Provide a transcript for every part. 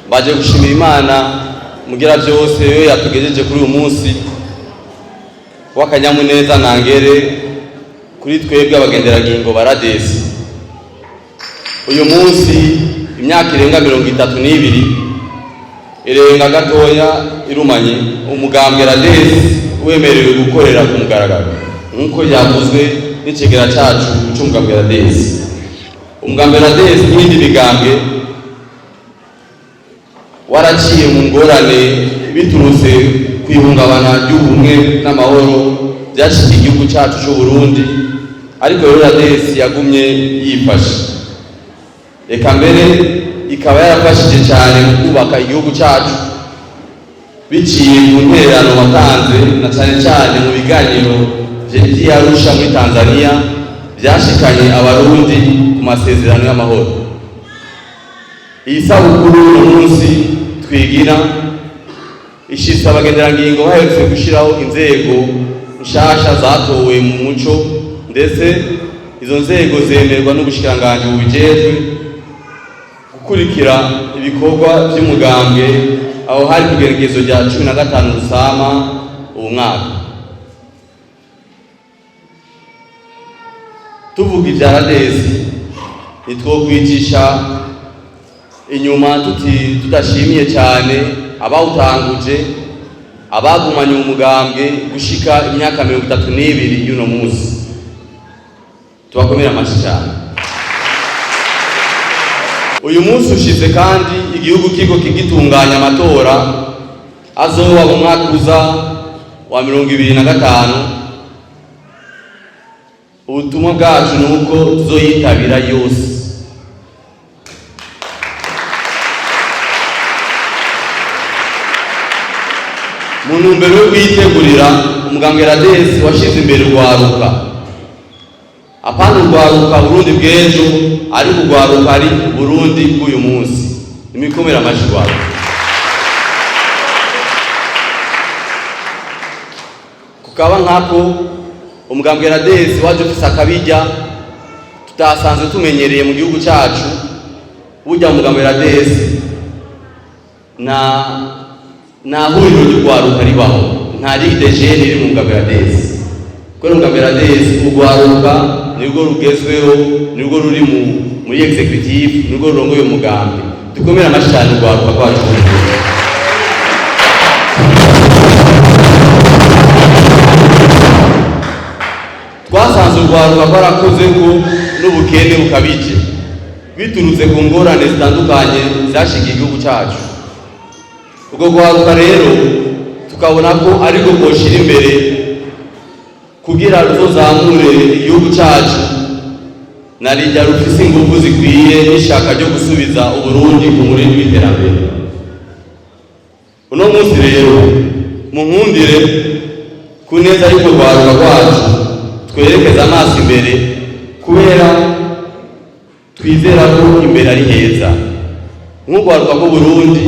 baje gushimira Imana mugira byose yo yatugejeje kuri uyu munsi w'akanyamuneza nangere kuri twebwe abagenderagingo baradesi. Uyu munsi imyaka irenga 32 irenga gatoya irumanye umugambwe radesi wemerewe gukorera ku mugaragaro nkuko yavuzwe n'ikigera cyacu cy'umugambwe radesi. Umugambwe radesi n'indi migambwe waraciye mu ngorane biturutse kwihungabana ry'ubumwe n'amahoro byashikiye igihugu cyacu cy'u Burundi, ariko rero radesi yagumye yifashe. Reka mbere ikaba yarafashije cyane mu kubaka igihugu cyacu biciye mu ntererano watanze na cyane cyane mu biganiro by'i Arusha muri Tanzania byashikanye abarundi ku masezerano y'amahoro. Iyi sabukuru umunsi twigira ishisa abagenderangingo baherutse gushyiraho inzego nshasha zatowe mu muco, ndetse izo nzego zemerwa n'ubushikiranganji bubijejwe gukurikira ibikorwa by'umugambwe, aho hari kugerekezo rya 15 Rusama ubu mwaka. Tuvuga ibya radesi nitwokwicisha inyuma tudashimiye cyane abawutanguje, abagumanye umugambwe gushika imyaka 32 y'uno munsi. Tubakomera amashi cyane. Uyu munsi ushize kandi igihugu kiko kigitunganya amatora azoba mu mwaka uza wa 2025. Ubutumwa bwacu nuko tuzoyitabira yose. Mu ntumbero yo kwitegurira umugambwe radesi washize imbere urwaruka, apana urwaruka Burundi bw'ejo, ariko urwaruka ari Burundi bw'uyu munsi. Imikomera amashi rwaruka. Kukaba nkako umugambwe radesi waje ufise akabijya tutasanzwe tumenyereye mu gihugu cyacu. Burya umugambwe radesi na huriro ry'urwaruka ribaho, nta ligue jeune iri mu mugambwe radesi. Kuko umugambwe radesi urwaruka nibwo rugezweho, nibwo ruri muri executive, nibwo rurongoye umugambwe. Dukomera amashi cyane urwaruka rwacu. Twasanze urwaruka rwarakoze ko n'ubukene bukabije biturutse ku ngorane zitandukanye zashikiye igihugu cyacu. Ubwo rwaruka rero tukabona ko ariko boshira imbere kugira ruzozamure igihugu cyacu na rijya rufise ingufu zikwiye n'ishaka ryo gusubiza Uburundi ku murindi w'iterambere. Uno munsi rero munkundire ku neza y'urwo rwaruka rwacu twerekeza amaso imbere, kubera twizera ko imbere ari heza. Nk'urwaruka rw'u Burundi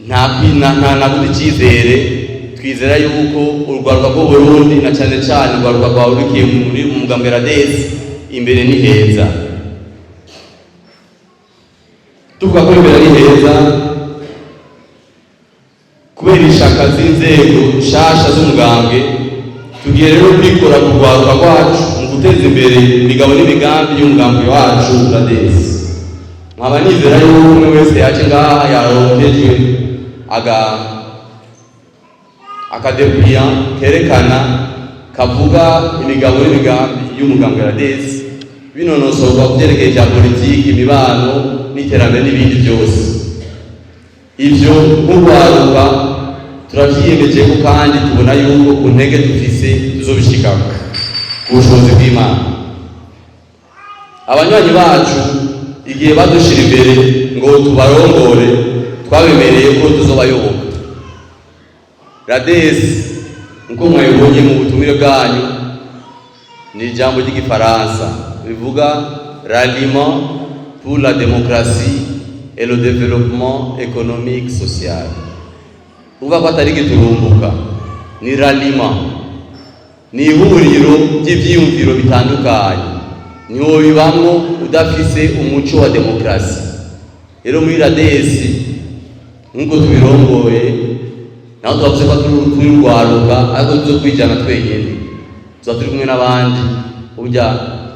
nta budi cyizere, twizera yuko urwaruka rw'u Burundi na cyane cyane urwaruka rwahurikiye muri umugambwe radesi imbere ni heza. Tuvuga ko imbere ari heza kubera ishaka z'inzego nshasha z'umugambwe, tugiye rero kwikora ku rwaruka rwacu mu guteza imbere imigabo n'imigambi y'umugambwe wacu radesi. Nkaba nizera yuko umwe wese yaje ngaha yaronkejwe akadepuya kerekana kavuga imigabo n'imigambi y'umugambwe radesi, binonosorwa kubyerekeye bya politiki, imibano n'iterambere n'ibindi byose. Ibyo nk'urwaruka turavyiyemeje ko kandi tubona yuko ku ntege dufise tuzobishikako ku bushobozi bw'Imana. Abanywanyi bacu igihe badushira imbere ngo tubarongore, twabemereye ko tuzobayoboka. Radesi nko mwayibonye mu butumire bwanyu ni ijambo ry'igifaransa bivuga ralliement pour la démocratie et le développement économique social. Uva ko atari giturumbuka, ni ralliement, ni ihuriro ry'ivyiyumviro bitandukanye. Niho bibamwo udafise umuco wa demokrasi. rero muri RADES nk'uko tubirongoye naho twavuze ko turi urwaruka ariko tuzokwijana twenyene tuba turi kumwe n'abandi burya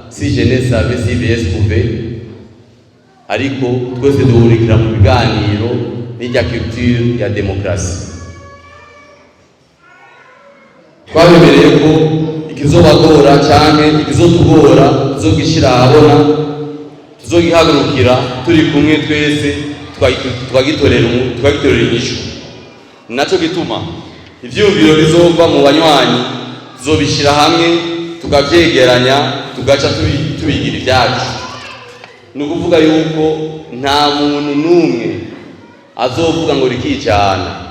si jeunesse avec CVS couvé ariko twese duhurikira mu biganiro n'irya culture ya demokarasi. Twabemereye ko ikizobagora canke ikizotugora tuzogishira ahabona, tuzogihagurukira turi kumwe twese twagitorera inyishu. Naco gituma ivyumviro bizova mu banywanyi tuzobishira hamwe tukavyegeranya tugaca tubigira ivyacu. Ni ukuvuga yuko nta muntu n'umwe azovuga ngo rikicana.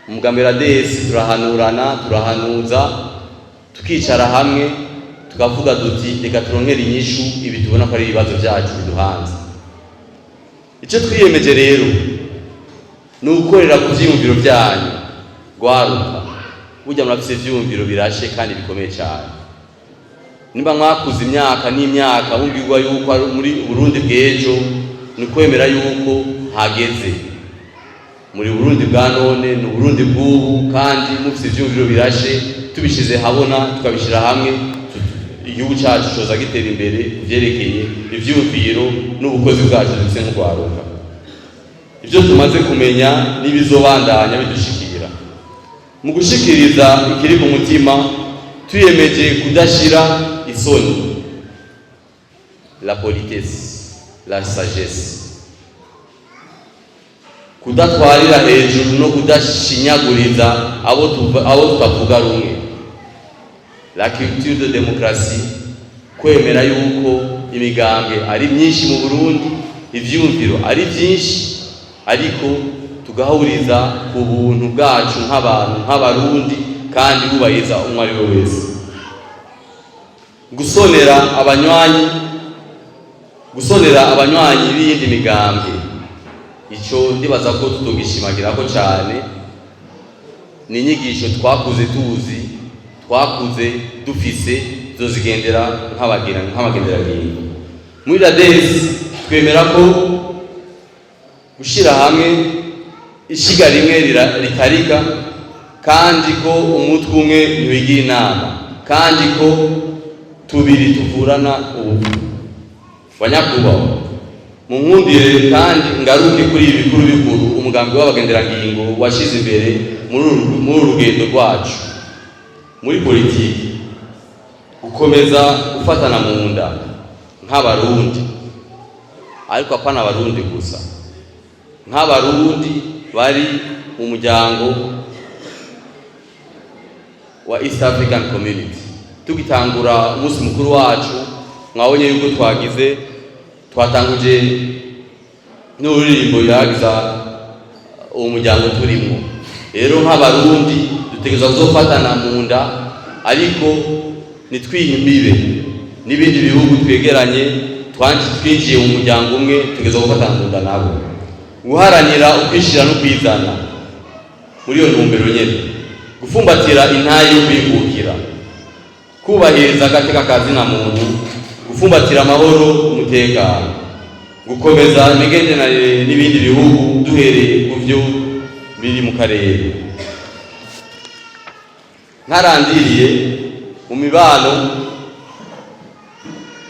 Umugambi RADES turahanurana, turahanuza, tukicara hamwe tukavuga duti reka turonkere inyishu ibi tubona ko ari ibibazo byacu biduhanze. Icyo twiyemeje rero ni ugukorera ku vyiyumviro byanyu rwaruka. Burya murafise ivyiyumviro birashe kandi bikomeye cyane. Nimba mwakuze imyaka n'imyaka mubwirwa yuko muri Burundi bw'ejo, ni kwemera yuko hageze muri Burundi bwa none, ni Burundi bw'ubu, kandi mufise ivyumviro birashe tubishize habona tukabishira hamwe igihugu cyacu coza gitera imbere kuvyerekeye ivyumviro n'ubukozi bwacu dufise nk'urwaruka. Ivyo tumaze kumenya n'ibizobandanya bidushikira mu gushikiriza ikiri ku mutima, tuyemeje kudashira isoni, la politesse, la sagesse, kudatwarira hejuru no kudashinyaguriza abo tutavuga rumwe, la culture de démocratie, kwemera yuko imigambwe ari myinshi mu Burundi, ivyumviro ari vyinshi, ariko tugahuriza ku buntu bwacu nk'abantu nk'abarundi kandi bubahiriza umwe ari we wese. Gusonera abanywanyi b'iyindi migambwe, ico ndibaza ko tutogishimagira ko cyane. Ni inyigisho twakuze tuzi, twakuze dufise, tuzozigendera nk'abagenderagingo. Muri RADES twemera ko gushira hamwe ishiga rimwe rikarika, kandi ko umutwe umwe ntiwigira inama, kandi ko tubiri tuvurana ubu. Banyakubahwa, munkundire kandi ngaruke kuri ibi bikuru bikuru umugambi w'abagenderagingo washize imbere muri urugendo rwacu muri politiki: gukomeza gufatana mu nda nk'abarundi, ariko apana abarundi gusa, nk'abarundi bari mu muryango wa East African Community. Tugitangura umunsi mukuru wacu mwabonye yuko twatanguje n'uririmbo yagiza uwo muryango turimo. Rero nk'abarundi dutegerezwa kuzofatana mu nda, ariko nitwihimbibe n'ibindi bihugu twegeranye twinjiye mu muryango umwe, tutegerezwa gufatana mu nda nabo, guharanira ukwishira no kwizana. Muri iyo ntumbero nyene, gufumbatira intayi yo kwikukira, kubahiriza agateka kazina muntu, gufumbatira amahoro, umutekano, gukomeza imigenderanire n'ibindi bihugu duhereye ku byo biri mu karere. Ntarandiriye mu mibano,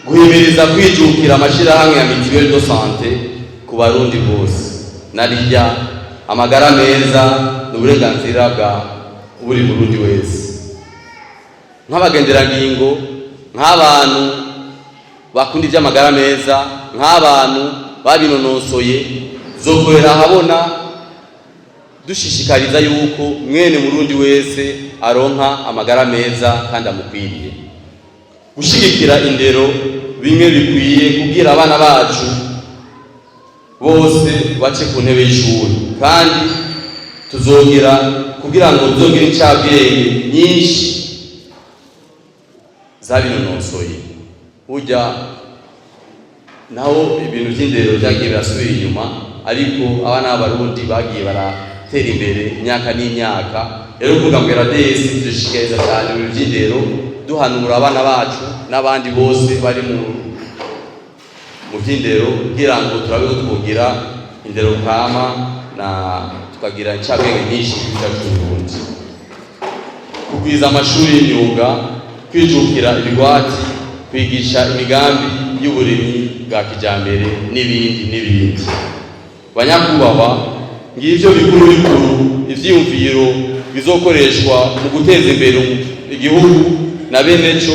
guhimiriza kwijukira amashirahamwe ya mutuelle de santé ku barundi bose. Narirya amagara meza n'uburenganzira bwa buri murundi wese. Nk'abagenderagingo, nk'abantu bakunda iby'amagara meza, nk'abantu babinonosoye, zokorera habona dushishikariza yuko mwene murundi wese aronka amagara meza kandi amukwiriye. Gushigikira indero bimwe bikwiye kugira abana bacu bose bace ku ntebe y'ishuri, kandi tuzogira kugira ngo tuzogire incabwenge nyinshi zabinonosoye. Burya naho ibintu by'indero byagiye birasubira inyuma, ariko abana b'abarundi bagiye baratera imbere imyaka n'imyaka. Rero kuvuga ngo RADES dushishikariza cyane ibintu by'indero, duhanura abana bacu n'abandi bose bari mu by'indero, kugira ngo turabe twogira indero kama na tukagira incabwenge nyinshi cy'uburundi, kugwiza amashuri y'imyuga, kwijukira ibigwati, kwigisha imigambi y'uburimyi bwa kijambere n'ibindi. Banyakubahwa, ngivyo bikuru ivyiyumviro bizokoreshwa mu guteza imbere igihugu na beneco,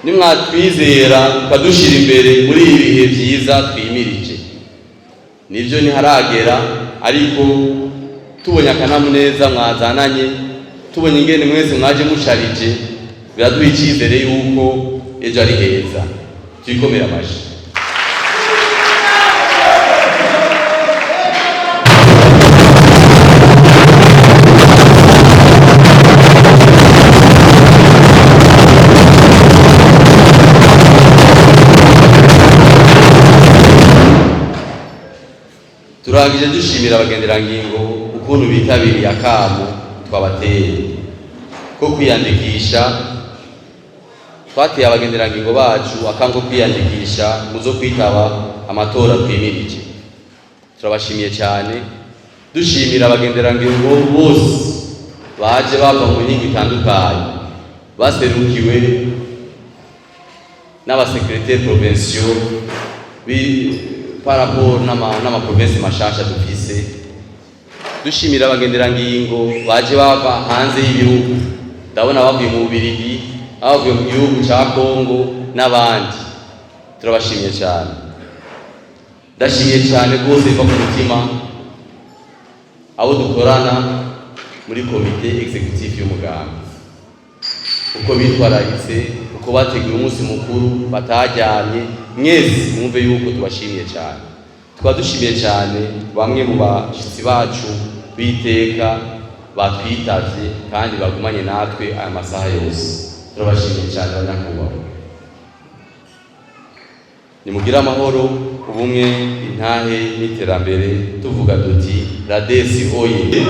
nimwatwizera ukadushira imbere muri ibi bihe vyiza twimirije. Nivyo ntiharagera, ariko tubonye akanyamuneza mwazananye, tubonye ingene mwese mwaje musharije, biraduha icizere yuko ejo ari heza. Tuyikomere amashi. Turangije dushimira abagenderangingo ukuntu bitabiriye akamo twabateye ko kwiyandikisha. Twateye abagenderangingo bacu akango kwiyandikisha muzo kwitaba amatora twimirije. Turabashimiye cyane, dushimira abagenderangingo bose baje bava mu nkingi itandukanye, baserukiwe n'abasekretari provinciaux paraporo n'amaprovinsi mashasha dufise. Dushimira abagenderangingo baje bava hanze y'ibihugu, ndabona bavuye mu Bubiligi, abavuye mu gihugu ca Kongo n'abandi. Turabashimiye cyane, ndashimiye cyane rwose biva ku mutima abo dukorana muri komite executive y'umugambi, uko bitwararitse, uko bateguye umunsi mukuru batajyanye. Mwese mwumve yuko tubashimiye cyane. Twadushimiye cyane bamwe mu bashitsi bacu biteka batwitavye kandi bagumanye natwe aya masaha yose. Turabashimiye cyane abanyakubahwa. Nimugira amahoro, ubumwe, intahe n'iterambere, tuvuga duti RADES oye.